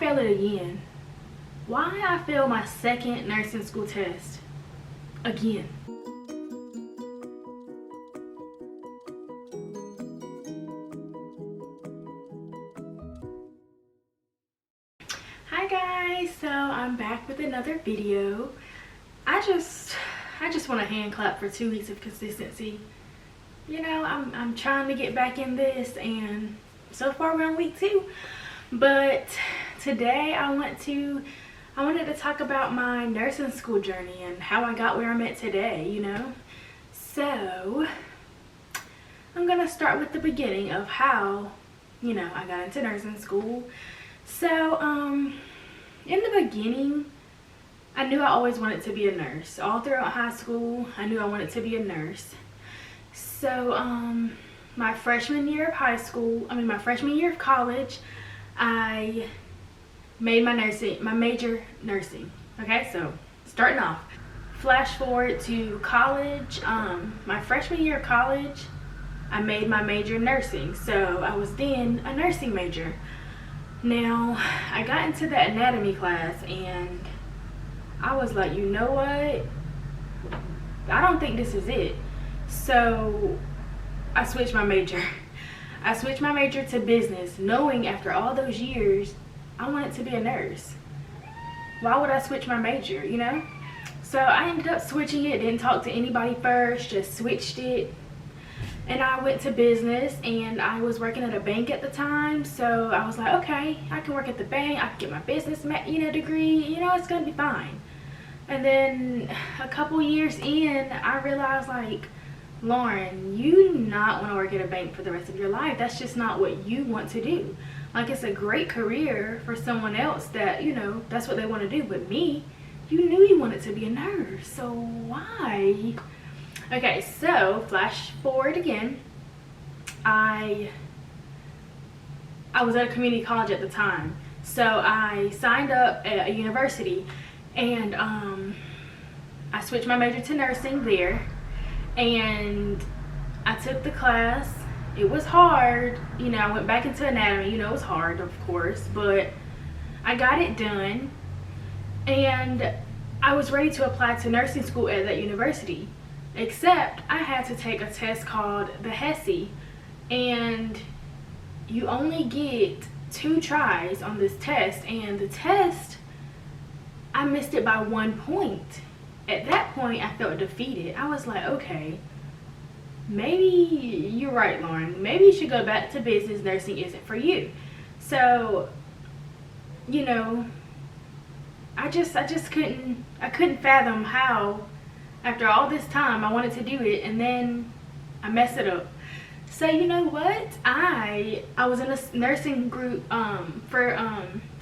fail it again? Why I failed my second nursing school test again? Hi guys, so I'm back with another video. I just want a hand clap for 2 weeks of consistency. You know, I'm trying to get back in this, and so far we're on week 2. But today I wanted to talk about my nursing school journey and how I got where I'm at today, you know. So I'm gonna start with the beginning of how, you know, I got into nursing school. So in the beginning, I knew I always wanted to be a nurse. All throughout high school, I knew I wanted to be a nurse. So my freshman year of college, I made my major nursing. Okay, so starting off, flash forward to college. My freshman year of college, I made my major nursing. So I was then a nursing major. Now, I got into the anatomy class and I was like, you know what? I don't think this is it. So I switched my major. I switched my major to business, knowing after all those years, I wanted to be a nurse. Why would I switch my major, you know? So I ended up switching it, didn't talk to anybody first, just switched it. And I went to business, and I was working at a bank at the time, so I was like, okay, I can work at the bank, I can get my business degree, you know, it's gonna be fine. And then a couple years in, I realized, like, Lauren, you do not want to work at a bank for the rest of your life. That's just not what you want to do. Like, it's a great career for someone else that, you know, that's what they want to do. But me, you knew you wanted to be a nurse, so why? Okay, so flash forward again. I was at a community college at the time, so I signed up at a university, and I switched my major to nursing there, and I took the class. It was hard, you know. I went back into anatomy, you know, it was hard, of course, but I got it done, and I was ready to apply to nursing school at that university. Except I had to take a test called the HESI, and you only get 2 tries on this test, and the test, I missed it by 1 point. At that point, I felt defeated. I was like, okay, maybe you're right, Lauren. Maybe you should go back to business. Nursing isn't for you. So, you know, I couldn't fathom how, after all this time, I wanted to do it, and then I messed it up. So you know what? I was in a nursing group I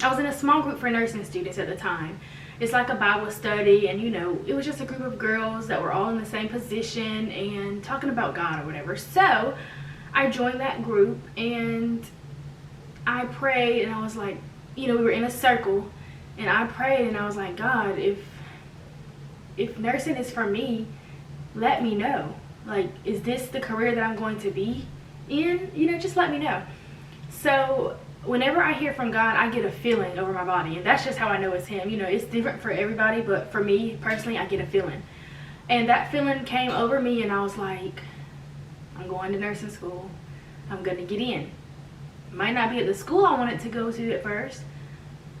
was in a small group for nursing students at the time. It's like a Bible study, and you know, it was just a group of girls that were all in the same position and talking about God or whatever. So I joined that group, and I prayed, and I was like, you know, we were in a circle, and I prayed, and I was like, God, if nursing is for me, let me know. Like, is this the career that I'm going to be in? You know, just let me know. So whenever I hear from God, I get a feeling over my body, and that's just how I know it's him. You know, it's different for everybody, but for me personally, I get a feeling. And that feeling came over me, and I was like, I'm going to nursing school. I'm gonna get in. Might not be at the school I wanted to go to at first,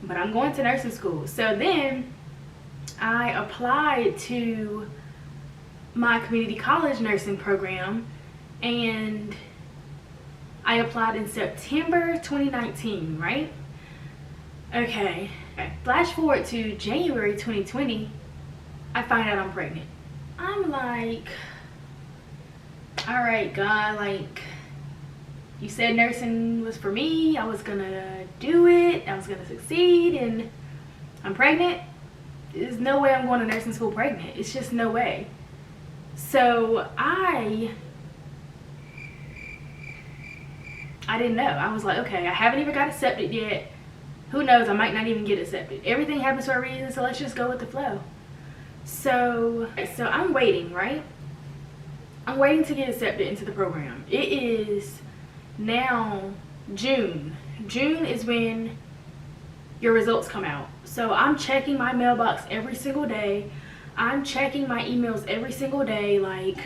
but I'm going to nursing school. So then I applied to my community college nursing program, and I applied in September 2019, right? Okay, flash forward to January 2020, I find out I'm pregnant. I'm like, all right, God, like, you said nursing was for me. I was gonna do it. I was gonna succeed, and I'm pregnant. There's no way I'm going to nursing school pregnant. It's just no way. So I didn't know. I was like, okay, I haven't even got accepted yet. Who knows? I might not even get accepted. Everything happens for a reason, so let's just go with the flow. So I'm waiting, right? I'm waiting to get accepted into the program. It is now June. June is when your results come out. So I'm checking my mailbox every single day. I'm checking my emails every single day, like,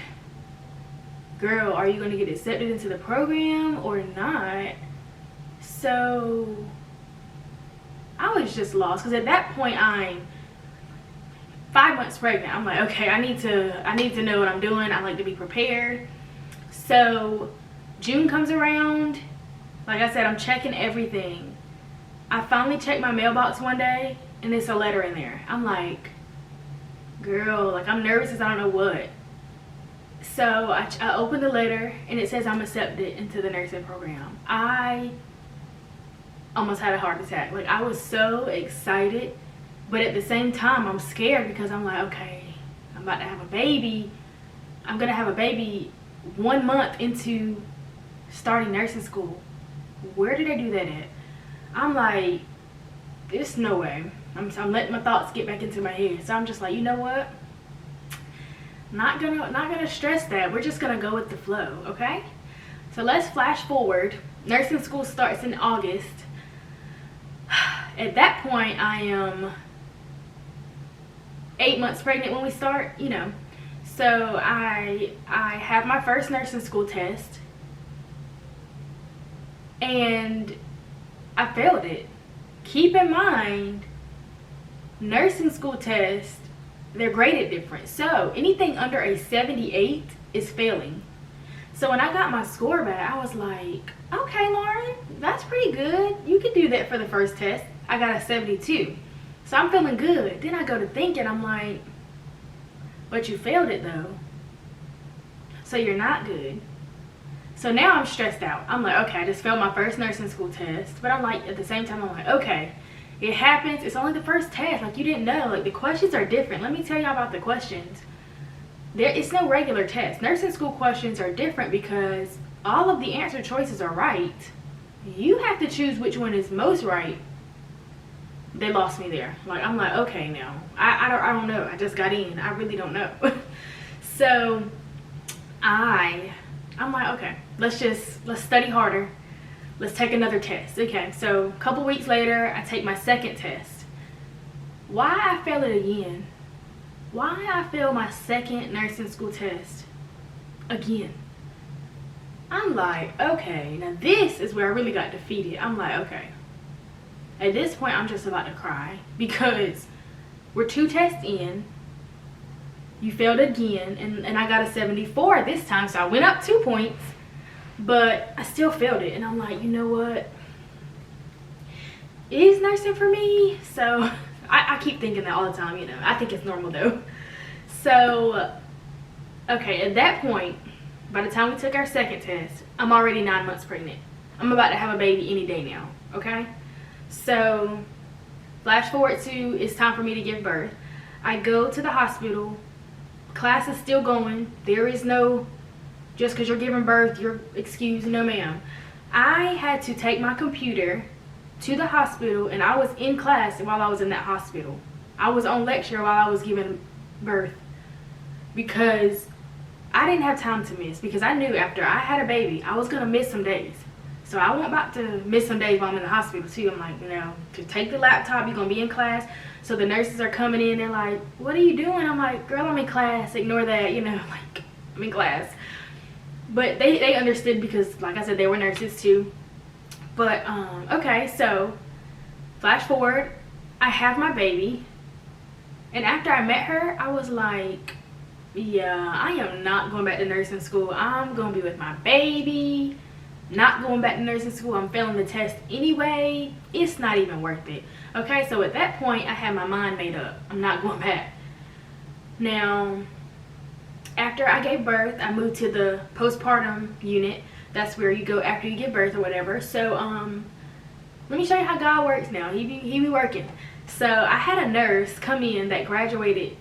girl, are you going to get accepted into the program or not? So I was just lost, because at that point I'm 5 months pregnant. I'm like, okay, I need to know what I'm doing. I like to be prepared. So June comes around. Like I said, I'm checking everything. I finally checked my mailbox one day, and there's a letter in there. I'm like, girl, like, I'm nervous as I don't know what. So I opened the letter, and it says I'm accepted into the nursing program. I almost had a heart attack. Like, I was so excited, but at the same time I'm scared, because I'm like, okay, I'm about to have a baby. I'm gonna have a baby 1 month into starting nursing school. Where did I do that at? I'm like, there's no way. I'm letting my thoughts get back into my head. So I'm just like, you know what? Not gonna stress that. We're just gonna go with the flow, okay? So let's flash forward. Nursing school starts in August. At that point, I am 8 months pregnant when we start, you know. So I have my first nursing school test, and I failed it. Keep in mind, nursing school tests, they're graded different. So anything under a 78 is failing. So when I got my score back, I was like, okay, Lauren, that's pretty good. You could do that for the first test. I got a 72. So I'm feeling good. Then I go to thinking, I'm like, but you failed it though. So you're not good. So now I'm stressed out. I'm like, okay, I just failed my first nursing school test. But I'm like, at the same time, I'm like, okay, it happens. It's only the first test. Like, you didn't know. Like, the questions are different. Let me tell y'all about the questions. It's no regular test. Nursing school questions are different because all of the answer choices are right. You have to choose which one is most right. They lost me there. Like, I'm like, okay, now. I don't know. I just got in. I really don't know. So, I'm like, okay, let's study harder. Let's take another test. Okay, so a couple weeks later, I take my second test. Why I fail it again? Why I fail my second nursing school test again? I'm like, okay, now this is where I really got defeated. I'm like, okay. At this point, I'm just about to cry, because we're 2 tests in. You failed again, and I got a 74 this time, so I went up 2 points, but I still failed it. And I'm like, you know what? Is nursing for me? So I keep thinking that all the time, you know. I think it's normal though. So, okay, at that point, by the time we took our second test, I'm already 9 months pregnant. I'm about to have a baby any day now, okay? So, flash forward to, it's time for me to give birth. I go to the hospital. Class is still going. There is no, just because you're giving birth, you're excused. No, ma'am. I had to take my computer to the hospital, and I was in class while I was in that hospital. I was on lecture while I was giving birth, because I didn't have time to miss, because I knew after I had a baby, I was going to miss some days. So I wasn't about to miss some days while I'm in the hospital too. I'm like, you know, to take the laptop, you're going to be in class. So the nurses are coming in, they're like, what are you doing? I'm like, girl, I'm in class. Ignore that, you know, like, I'm in class. But they understood, because, like I said, they were nurses too. But, okay, so flash forward, I have my baby. And after I met her, I was like, yeah, I am not going back to nursing school. I'm going to be with my baby. Not going back to nursing school. I'm failing the test anyway. It's not even worth it. Okay, so at that point, I had my mind made up. I'm not going back. Now, after I gave birth, I moved to the postpartum unit. That's where you go after you give birth or whatever. So, let me show you how God works now. He be working. So, I had a nurse come in that graduated,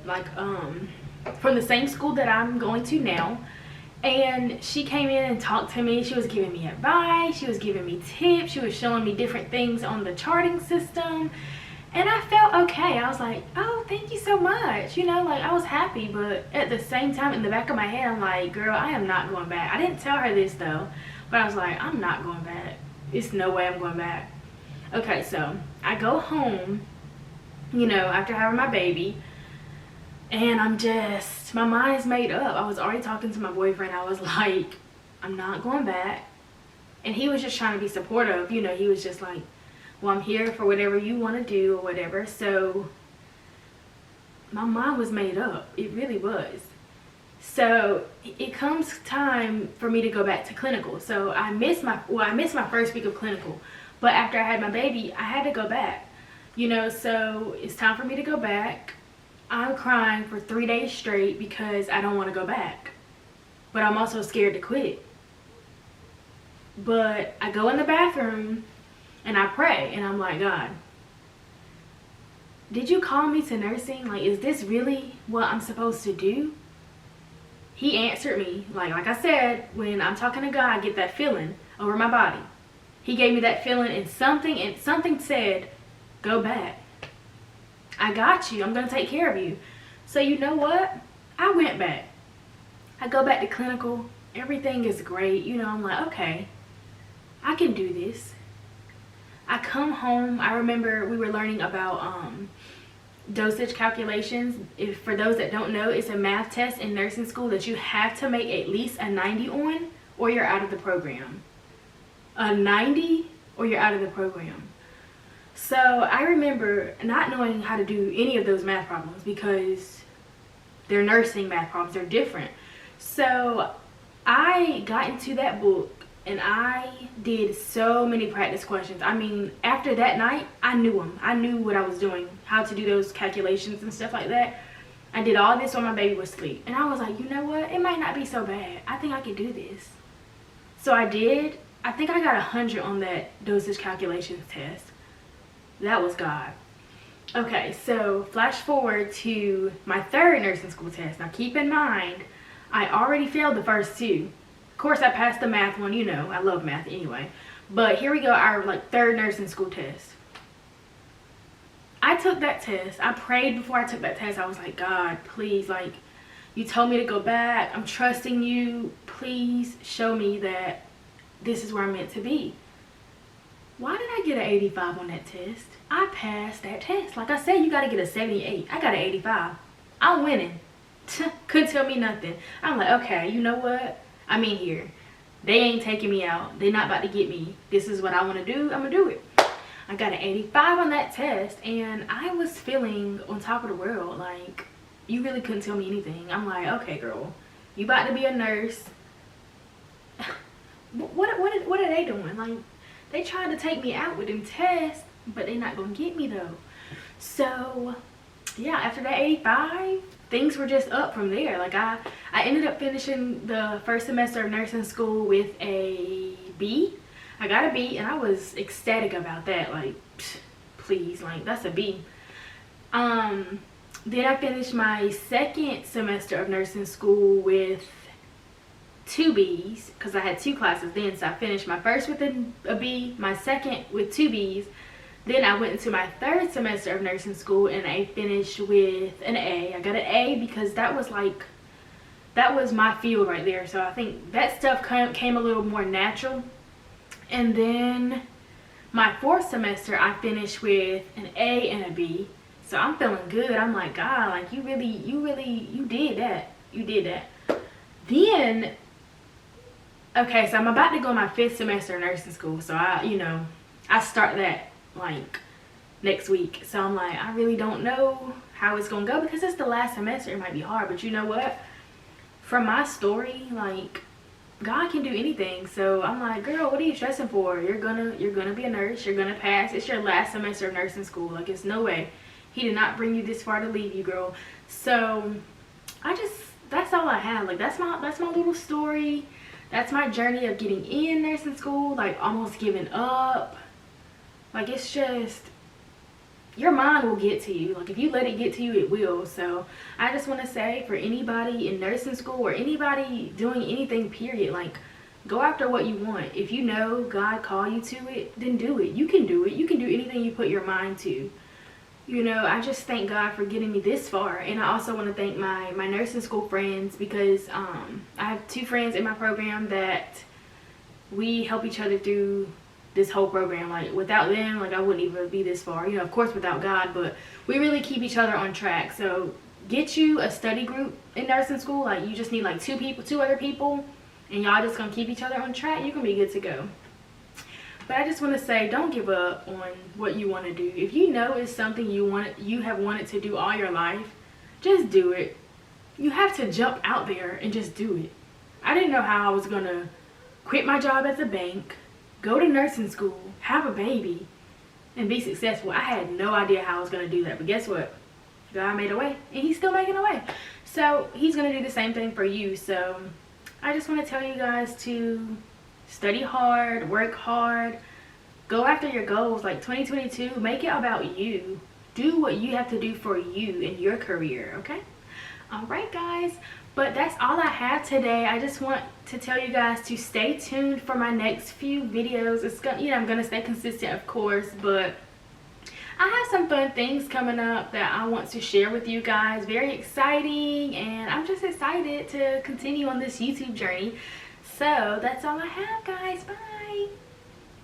like, from the same school that I'm going to now. And she came in and talked to me. She was giving me advice. She was giving me tips. She was showing me different things on the charting system. And I felt okay. I was like, oh, thank you so much. You know, like, I was happy. But at the same time, in the back of my head, I'm like, girl, I am not going back. I didn't tell her this, though. But I was like, I'm not going back. It's no way I'm going back. Okay, so I go home, you know, after having my baby, and my mind's made up. I was already talking to my boyfriend. I was like, I'm not going back. And he was just trying to be supportive. You know, he was just like, well, I'm here for whatever you want to do or whatever. So my mind was made up. It really was. So it comes time for me to go back to clinical. So I missed my first week of clinical. But after I had my baby, I had to go back. You know, so it's time for me to go back. I'm crying for 3 days straight because I don't want to go back. But I'm also scared to quit. But I go in the bathroom and I pray, and I'm like, God, did you call me to nursing? Like, is this really what I'm supposed to do? He answered me. Like I said, when I'm talking to God, I get that feeling over my body. He gave me that feeling, and something said, go back. I got you. I'm going to take care of you. So you know what? I went back. I go back to clinical. Everything is great. You know, I'm like, okay, I can do this. I come home. I remember we were learning about dosage calculations. If for those that don't know, it's a math test in nursing school that you have to make at least a 90 on, or you're out of the program. A 90 or you're out of the program. So I remember not knowing how to do any of those math problems because they're nursing math problems. They're different. So I got into that book and I did so many practice questions. I mean, after that night, I knew them. I knew what I was doing, how to do those calculations and stuff like that. I did all this while my baby was asleep. And I was like, you know what? It might not be so bad. I think I can do this. So I did. I think I got 100 on that dosage calculations test. That was God. Okay, so flash forward to my third nursing school test. Now keep in mind, I already failed the first two. Of course, I passed the math one, you know, I love math anyway. But here we go, our third nursing school test. I took that test. I prayed before I took that test. I was like, God, please, like, you told me to go back. I'm trusting you. Please show me that this is where I'm meant to be. Why did I get an 85 on that test? I passed that test. Like I said, you got to get a 78. I got an 85. I'm winning. Couldn't tell me nothing. I'm like, okay, you know what? I'm in here. They ain't taking me out. They're not about to get me. This is what I want to do. I'm going to do it. I got an 85 on that test, and I was feeling on top of the world. Like, you really couldn't tell me anything. I'm like, okay, girl, you about to be a nurse. What are they doing? Like, they tried to take me out with them tests, but they're not going to get me, though. So, yeah, after that 85, things were just up from there. Like, I ended up finishing the first semester of nursing school with a B. I got a B, and I was ecstatic about that. Like, please, like, that's a B. Then I finished my second semester of nursing school with 2 B's, because I had 2 classes then. So I finished my first with a B, my second with 2 B's. Then I went into my third semester of nursing school and I finished with an A. I got an A because that was my field right there. So I think that stuff came a little more natural. And then my fourth semester, I finished with an A and a B. So I'm feeling good. I'm like, God, like, you did that. You did that. Then, okay, so I'm about to go my 5th semester of nursing school. So I start that like next week. So I'm like, I really don't know how it's gonna go because it's the last semester. It might be hard, but you know what? From my story, like, God can do anything. So I'm like, girl, what are you stressing for? You're gonna be a nurse. You're gonna pass. It's your last semester of nursing school. Like, it's no way. He did not bring you this far to leave you, girl. So that's all I have. Like, that's my little story. That's my journey of getting in nursing school, like almost giving up. Like, it's just, your mind will get to you. Like, if you let it get to you, it will. So I just want to say, for anybody in nursing school or anybody doing anything, period, like, go after what you want. If you know God called you to it, then do it. You can do it. You can do anything you put your mind to. You know, I just thank God for getting me this far. And I also want to thank my nursing school friends, because I have 2 friends in my program that we help each other through this whole program. Like without them, like I wouldn't even be this far, you know, of course without God, but we really keep each other on track. So get you a study group in nursing school. Like you just need like two other people, and y'all just gonna keep each other on track. You're gonna be good to go. But I just want to say, don't give up on what you want to do. If you know it's something you have wanted to do all your life, just do it. You have to jump out there and just do it. I didn't know how I was gonna quit my job at the bank, go to nursing school, have a baby, and be successful. I had no idea how I was gonna do that, but guess what? God made a way, and he's still making a way. So he's gonna do the same thing for you. So I just want to tell you guys to study hard, work hard, go after your goals. Like 2022, make it about you. Do what you have to do for you in your career, okay? All right, guys, but that's all I have today. I just want to tell you guys to stay tuned for my next few videos. It's gonna, you know, I'm gonna stay consistent, of course, but I have some fun things coming up that I want to share with you guys. Very exciting, and I'm just excited to continue on this YouTube journey. So that's all I have, guys. Bye.